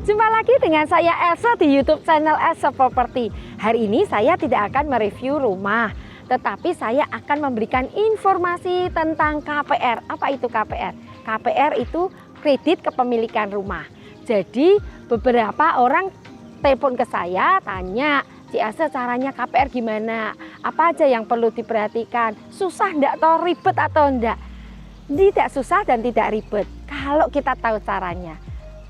Jumpa lagi dengan saya Elsa di YouTube channel Elsa Property. Hari ini saya tidak akan mereview rumah, tetapi saya akan memberikan informasi tentang KPR. Apa itu KPR? KPR itu kredit kepemilikan rumah. Jadi beberapa orang telepon ke saya tanya, Ci Elsa caranya KPR gimana? Apa aja yang perlu diperhatikan? Susah enggak atau ribet atau enggak? Tidak susah dan tidak ribet kalau kita tahu caranya.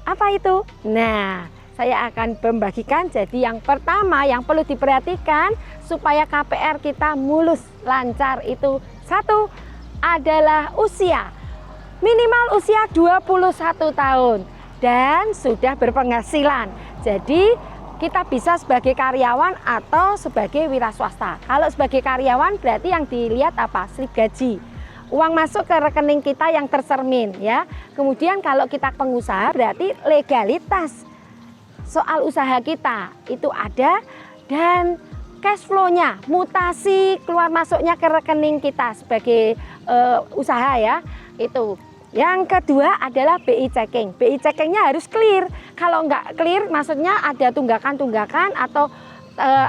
Apa itu? Nah, saya akan membagikan. Jadi yang pertama yang perlu diperhatikan supaya KPR kita mulus, lancar itu satu adalah usia. Minimal usia 21 tahun dan sudah berpenghasilan. Jadi kita bisa sebagai karyawan atau sebagai wira swasta. Kalau sebagai karyawan berarti yang dilihat apa? Slip gaji. Uang masuk ke rekening kita yang tercermin ya. Kemudian kalau kita pengusaha berarti legalitas soal usaha kita itu ada, dan cash flow-nya, mutasi keluar masuknya ke rekening kita sebagai usaha ya. Itu. Yang kedua adalah BI checking. BI checkingnya harus clear. Kalau nggak clear maksudnya ada tunggakan-tunggakan atau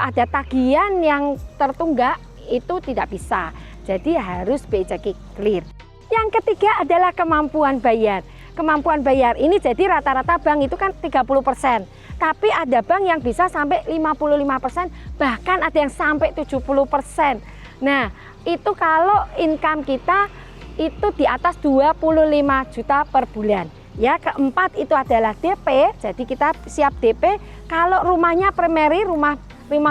ada tagihan yang tertunggak, itu tidak bisa. Jadi harus BI checking clear. Yang ketiga adalah kemampuan bayar. Kemampuan bayar ini jadi rata-rata bank itu kan 30%. Tapi ada bank yang bisa sampai 55%, bahkan ada yang sampai 70%. Nah, itu kalau income kita itu di atas 25 juta per bulan. Ya, keempat itu adalah DP. Jadi kita siap DP kalau rumahnya primary, rumah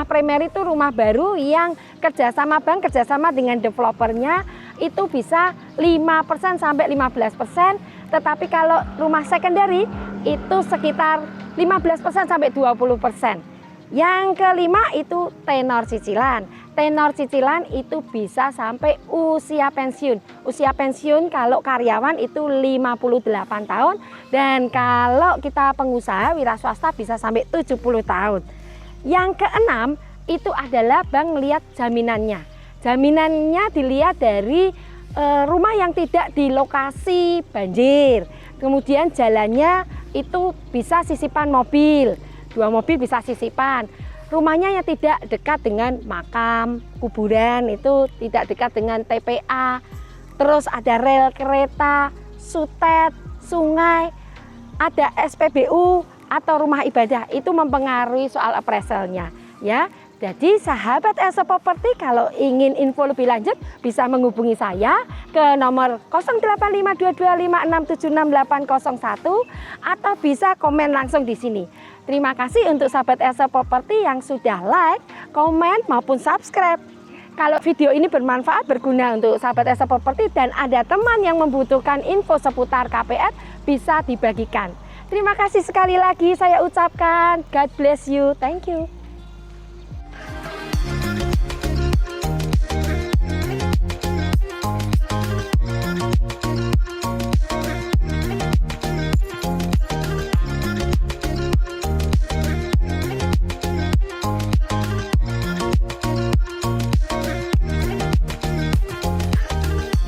primary itu rumah baru yang kerjasama bank, kerjasama dengan developernya itu bisa 5% sampai 15%. Tetapi kalau rumah secondary itu sekitar 15% sampai 20%. Yang kelima itu tenor cicilan. Tenor cicilan itu bisa sampai usia pensiun. Usia pensiun kalau karyawan itu 58 tahun. Dan kalau kita pengusaha wira swasta bisa sampai 70 tahun. Yang keenam itu adalah bank melihat jaminannya. Jaminannya dilihat dari rumah yang tidak di lokasi banjir. Kemudian jalannya itu bisa sisipan mobil. 2 mobil bisa sisipan. Rumahnya yang tidak dekat dengan makam, kuburan, itu tidak dekat dengan TPA. Terus ada rel kereta, sutet, sungai, ada SPBU atau rumah ibadah, itu mempengaruhi soal appraisalnya ya. Jadi sahabat Elsa Property kalau ingin info lebih lanjut bisa menghubungi saya ke nomor 085225676801 atau bisa komen langsung di sini. Terima kasih untuk sahabat Elsa Property yang sudah like, komen maupun subscribe. Kalau video ini bermanfaat, berguna untuk sahabat Elsa Property dan ada teman yang membutuhkan info seputar KPR, bisa dibagikan. Terima kasih sekali lagi saya ucapkan. God bless you. Thank you.